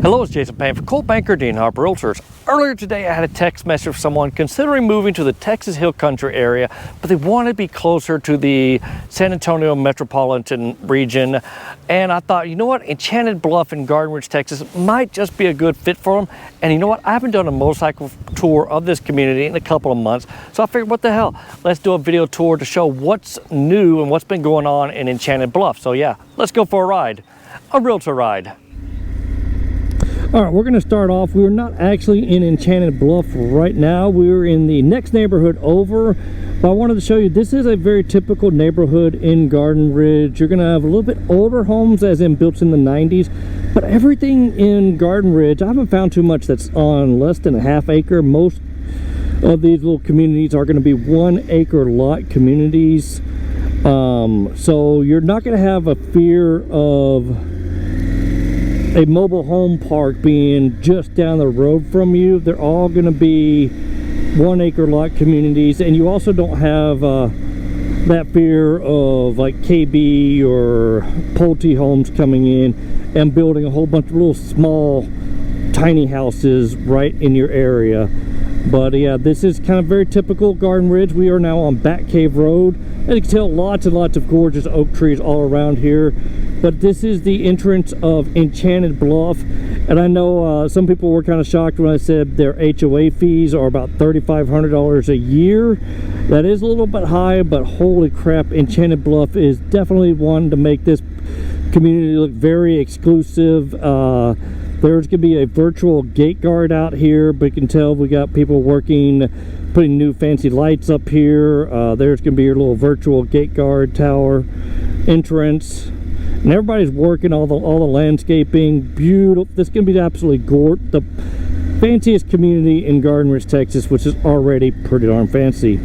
Hello, it's Jason Payne for Colt Banker, Dean Harper Realtors. Earlier today, I had a text message from someone considering moving to the Texas Hill Country area, but they want to be closer to the San Antonio metropolitan region. And I thought, you know what, Enchanted Bluff in Garden Ridge, Texas might just be a good fit for them. And you know what, I haven't done a motorcycle tour of this community in a couple of months, so I figured, what the hell, let's do a video tour to show what's new and what's been going on in Enchanted Bluff. So yeah, let's go for a ride, a realtor ride. All right, we're going to start off. We're not actually in Enchanted Bluff right now. We're in the next neighborhood over. But I wanted to show you, this is a very typical neighborhood in Garden Ridge. You're going to have a little bit older homes, as in built in the 90s. But everything in Garden Ridge, I haven't found too much that's on less than a half acre. Most of these little communities are going to be 1 acre lot communities. So you're not going to have a fear of a mobile home park being just down the road from you. They're all going to be 1 acre lot communities, and you also don't have that fear of like KB or Pulte homes coming in and building a whole bunch of little small tiny houses right in your area. But yeah, this is kind of very typical Garden Ridge. We are now on Bat Cave Road. As you can tell, lots and lots of gorgeous oak trees all around here. But this is the entrance of Enchanted Bluff. And I know some people were kind of shocked when I said their HOA fees are about $3,500 a year. That is a little bit high, but holy crap, Enchanted Bluff is definitely one to make this community look very exclusive. There's going to be a virtual gate guard out here, but you can tell we got people working, putting new fancy lights up here. There's going to be your little virtual gate guard tower entrance. And everybody's working all the landscaping. Beautiful. This is going to be absolutely gorgeous. The fanciest community in Garden Ridge, Texas, which is already pretty darn fancy.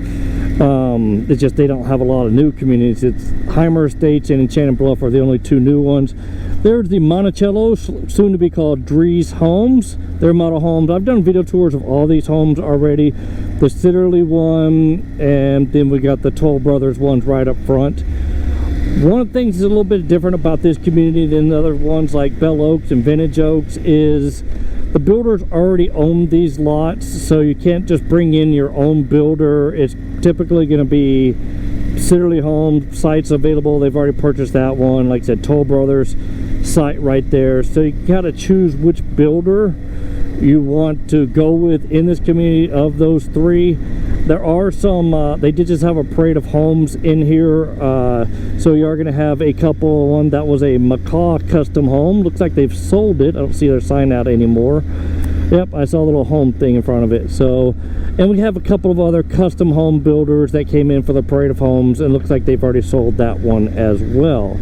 It's just they don't have a lot of new communities. It's Heimer Estates and Enchanted Bluff are the only two new ones. There's the Monticello, soon to be called Drees Homes. They're model homes. I've done video tours of all these homes already. The Sitterly one, and then we got the Toll Brothers ones right up front. One of the things that's a little bit different about this community than the other ones like Bell Oaks and Vintage Oaks is the builders already own these lots, so you can't just bring in your own builder. It's typically going to be Sitterly Home sites available. They've already purchased that one. Like I said, Toll Brothers site right there. So you gotta choose which builder you want to go with in this community. Of those three, there are some they did just have a parade of homes in here, so you are going to have a couple. One that was a Macaw custom home, looks like they've sold it. I don't see their sign out anymore. Yep, I saw a little home thing in front of it. So, and we have a couple of other custom home builders that came in for the parade of homes, and looks like they've already sold that one as well.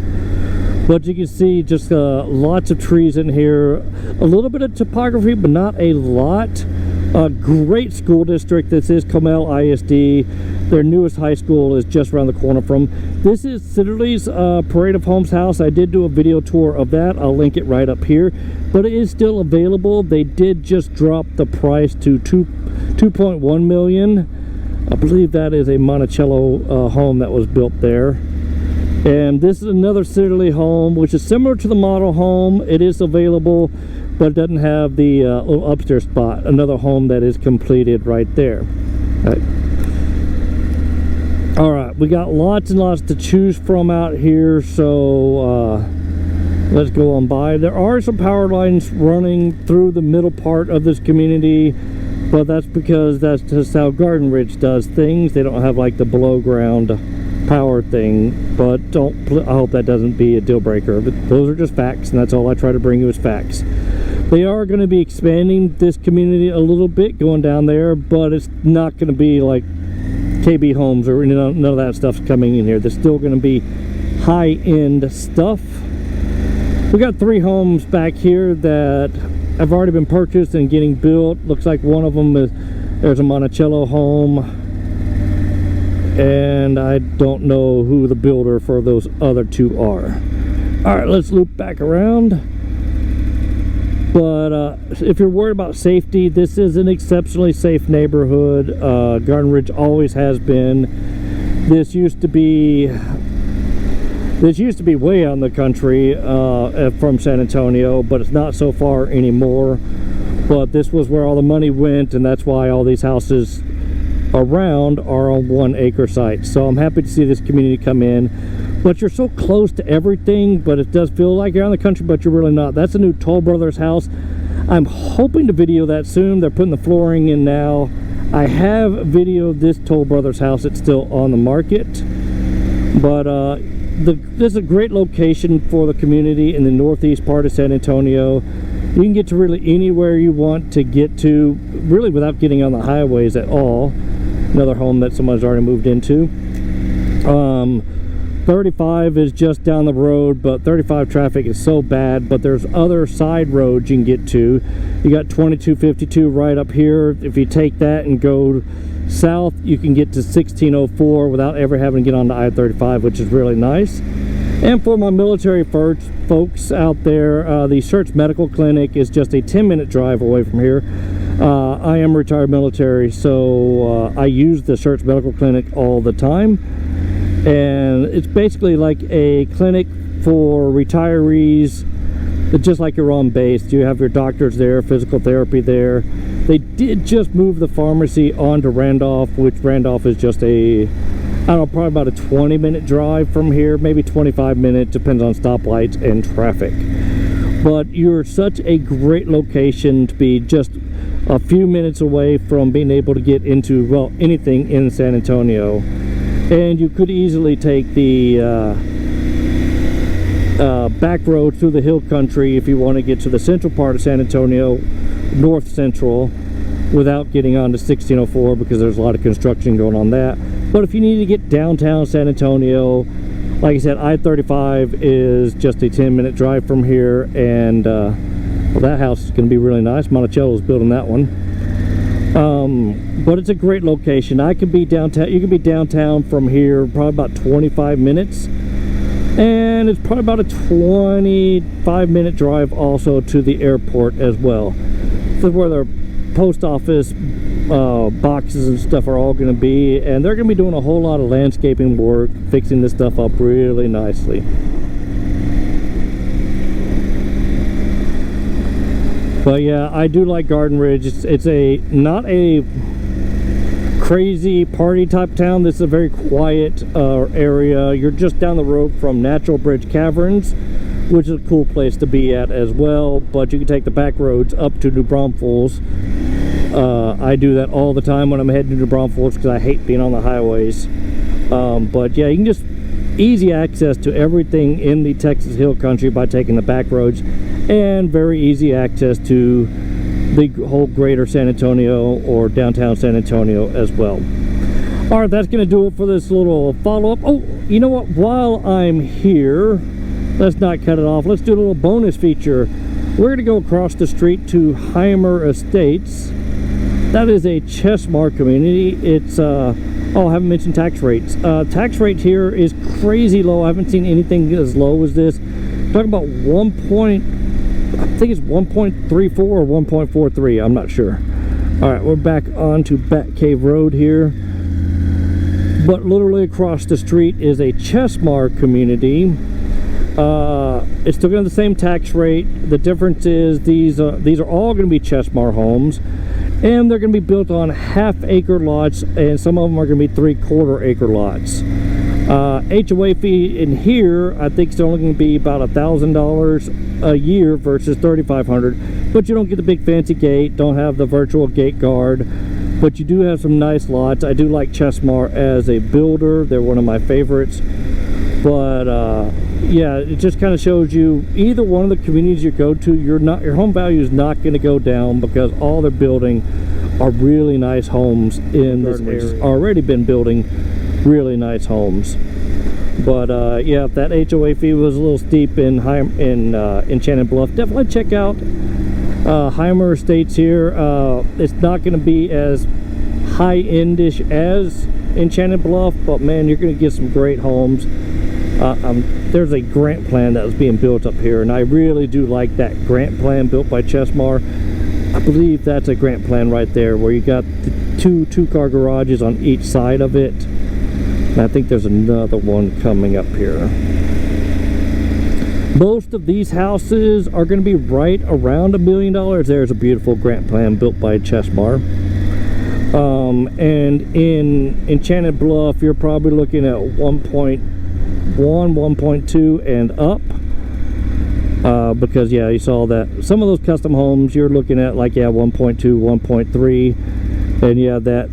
But you can see just lots of trees in here, a little bit of topography, but not a lot. A great school district. This is Comel ISD. Their newest high school is just around the corner from. This is Sitterly's Parade of Homes house. I did do a video tour of that. I'll link it right up here. But it is still available. They did just drop the price to $2.1 million. I believe that is a Monticello home that was built there. And this is another Sitterly home, which is similar to the model home. It is available, but it doesn't have the little upstairs spot. Another home that is completed right there. All right, we got lots and lots to choose from out here, so let's go on by. There are some power lines running through the middle part of this community, but that's because that's just how Garden Ridge does things. They don't have like the below ground power thing, but I hope that doesn't be a deal breaker. But those are just facts, and that's all I try to bring you is facts. They are going to be expanding this community a little bit going down there, but it's not going to be like KB homes or none of that stuff's coming in here. There's still going to be high-end stuff. We got 3 homes back here that have already been purchased and getting built. Looks like one of them is, there's a Monticello home, and I don't know who the builder for those other 2 are. All right, let's loop back around. But if you're worried about safety, this is an exceptionally safe neighborhood. Garden Ridge always has been. This used to be This used to be way out in the country from San Antonio, but it's not so far anymore. But this was where all the money went, and that's why all these houses around are on 1 acre sites. So I'm happy to see this community come in. But you're so close to everything, but it does feel like you're out in the country, but you're really not. That's a new Toll Brothers house. I'm hoping to video that soon. They're putting the flooring in now. I have videoed this Toll Brothers house. It's still on the market. But this is a great location for the community in the northeast part of San Antonio. You can get to really anywhere you want to get to, really without getting on the highways at all. Another home that someone's already moved into. 35 is just down the road, but 35 traffic is so bad, but there's other side roads you can get to. You got 2252 right up here. If you take that and go south, you can get to 1604 without ever having to get onto I-35, which is really nice. And for my military folks out there, the Church Medical Clinic is just a 10-minute drive away from here. I am retired military, so I use the Church Medical Clinic all the time. And it's basically like a clinic for retirees, just like you're on base. You have your doctors there, physical therapy there. They did just move the pharmacy onto Randolph, which Randolph is just a, I don't know, probably about a 20-minute drive from here, maybe 25 minutes, depends on stoplights and traffic. But you're such a great location to be just a few minutes away from being able to get into, well, anything in San Antonio. And you could easily take the back road through the hill country if you want to get to the central part of San Antonio, north central, without getting onto 1604 because there's a lot of construction going on that. But if you need to get downtown San Antonio, like I said, I-35 is just a 10-minute drive from here, and well, that house is going to be really nice. Monticello's building that one. But it's a great location. I could be downtown. You can be downtown from here probably about 25 minutes, and it's probably about a 25-minute drive also to the airport as well. This is where their post office boxes and stuff are all going to be, and they're going to be doing a whole lot of landscaping work, fixing this stuff up really nicely. But yeah, I do like Garden Ridge. It's a not a crazy party type town. This is a very quiet area. You're just down the road from Natural Bridge Caverns, which is a cool place to be at as well. But you can take the back roads up to New Braunfels. I do that all the time when I'm heading to New Braunfels because I hate being on the highways. But yeah, you can just easy access to everything in the Texas Hill Country by taking the back roads, and very easy access to the whole greater San Antonio or downtown San Antonio as well. All right, that's going to do it for this little follow-up. Oh, you know what? While I'm here, let's not cut it off. Let's do a little bonus feature. We're going to go across the street to Heimer Estates. That is a Chesmar community. It's oh, I haven't mentioned tax rates. Tax rate here is crazy low. I haven't seen anything as low as this. Talking about I think it's 1.34 or 1.43. I'm not sure. All right, we're back onto Bat Cave Road here. But literally across the street is a Chesmar community. It's still going to have the same tax rate. The difference is these are all going to be Chesmar homes, and they're going to be built on half-acre lots, and some of them are going to be three-quarter-acre lots. HOA fee in here, I think, is only going to be about $1,000 a year versus $3,500. But you don't get the big fancy gate, don't have the virtual gate guard, but you do have some nice lots. I do like Chesmar as a builder; they're one of my favorites. But yeah, it just kind of shows you either one of the communities you go to, your home value is not going to go down because all they're building are really nice homes in this area. Already been building really nice homes. But yeah, if that HOA fee was a little steep in Enchanted Bluff, definitely check out Heimer Estates here. It's not going to be as high-endish as Enchanted Bluff, but man, you're going to get some great homes. There's a grant plan that was being built up here, and I really do like that grant plan built by Chesmar. I believe that's a grant plan right there, where you got the two-car garages on each side of it. And I think there's another one coming up here. Most of these houses are going to be right around $1 million. There's a beautiful grant plan built by Chesmar. And in Enchanted Bluff, you're probably looking at 1.1, 1.2 and up. Because yeah, you saw that some of those custom homes you're looking at like 1.2, 1.3, and yeah, that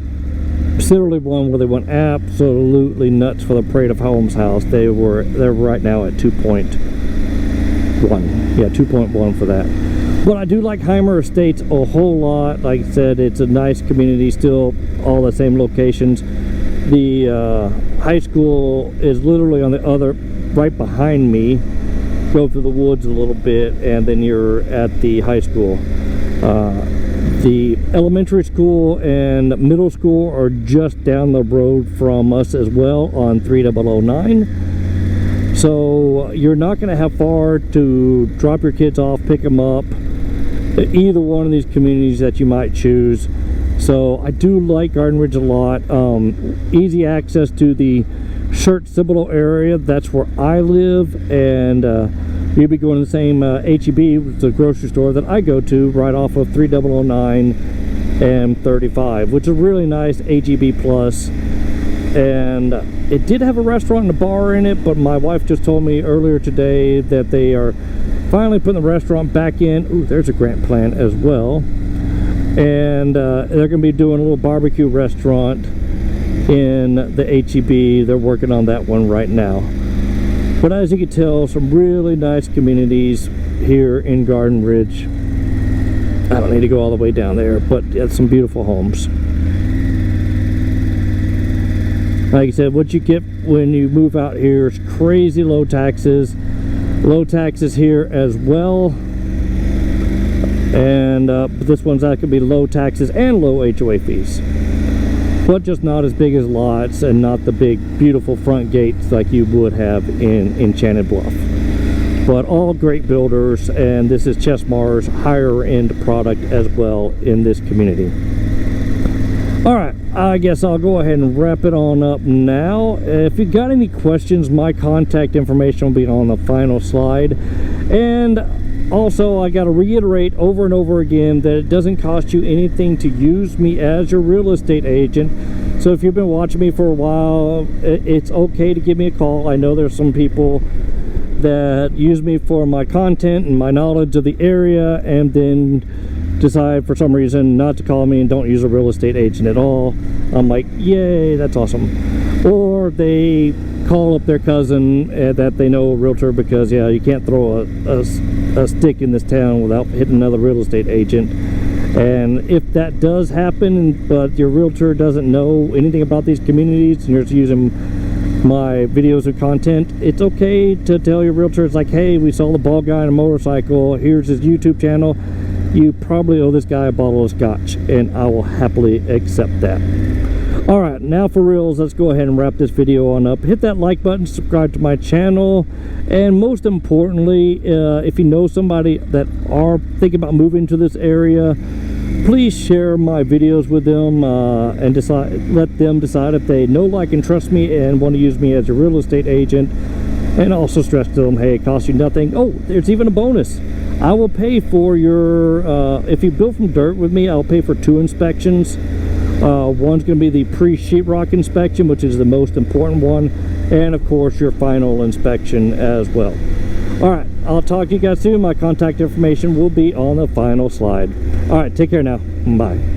Sitterly one where they went absolutely nuts for the Parade of Homes house. They're right now at 2.1. Yeah, 2.1 for that. But I do like Heimer Estates a whole lot. Like I said, it's a nice community, still all the same locations. The high school is literally on the other, right behind me. Go through the woods a little bit and then you're at the high school. The elementary school and middle school are just down the road from us as well on 3009. So you're not going to have far to drop your kids off, pick them up, either one of these communities that you might choose. So I do like Garden Ridge a lot. Easy access to the Shirt-Cibolo area. That's where I live, and you'll be going to the same HEB, the grocery store that I go to, right off of 3009 and 35, which is a really nice HEB plus. And it did have a restaurant and a bar in it, but my wife just told me earlier today that they are finally putting the restaurant back in. Ooh, there's a grant plan as well. And they're going to be doing a little barbecue restaurant in the HEB. They're working on that one right now. But as you can tell, some really nice communities here in Garden Ridge. I don't need to go all the way down there, but it's some beautiful homes. Like I said, what you get when you move out here is crazy low taxes. Low taxes here as well. And this one's not going to be low taxes and low HOA fees. But just not as big as lots and not the big beautiful front gates like you would have in Enchanted Bluff. But all great builders, and this is Chesmar's higher end product as well in this community. Alright, I guess I'll go ahead and wrap it on up now. If you got any questions, my contact information will be on the final slide. And also, I got to reiterate over and over again that it doesn't cost you anything to use me as your real estate agent. So if you've been watching me for a while, it's okay to give me a call. I know there's some people that use me for my content and my knowledge of the area and then decide for some reason not to call me and don't use a real estate agent at all. I'm like, yay, that's awesome. Or they call up their cousin that they know a realtor, because yeah, you can't throw a stick in this town without hitting another real estate agent. And if that does happen, but your realtor doesn't know anything about these communities and you're just using my videos and content, it's okay to tell your realtor, it's like, hey, we saw the bald guy on a motorcycle, here's his YouTube channel, you probably owe this guy a bottle of scotch, and I will happily accept that. Alright, now for reals, let's go ahead and wrap this video on up. Hit that like button, subscribe to my channel, and most importantly, if you know somebody that are thinking about moving to this area, please share my videos with them and let them decide if they know, like, and trust me and want to use me as a real estate agent. And also stress to them, hey, it costs you nothing. Oh, there's even a bonus. I will pay for your, if you build from dirt with me, I'll pay for 2 inspections. One's going to be the pre-sheetrock inspection, which is the most important one, and of course your final inspection as well. Alright, I'll talk to you guys soon. My contact information will be on the final slide. Alright, take care now. Bye.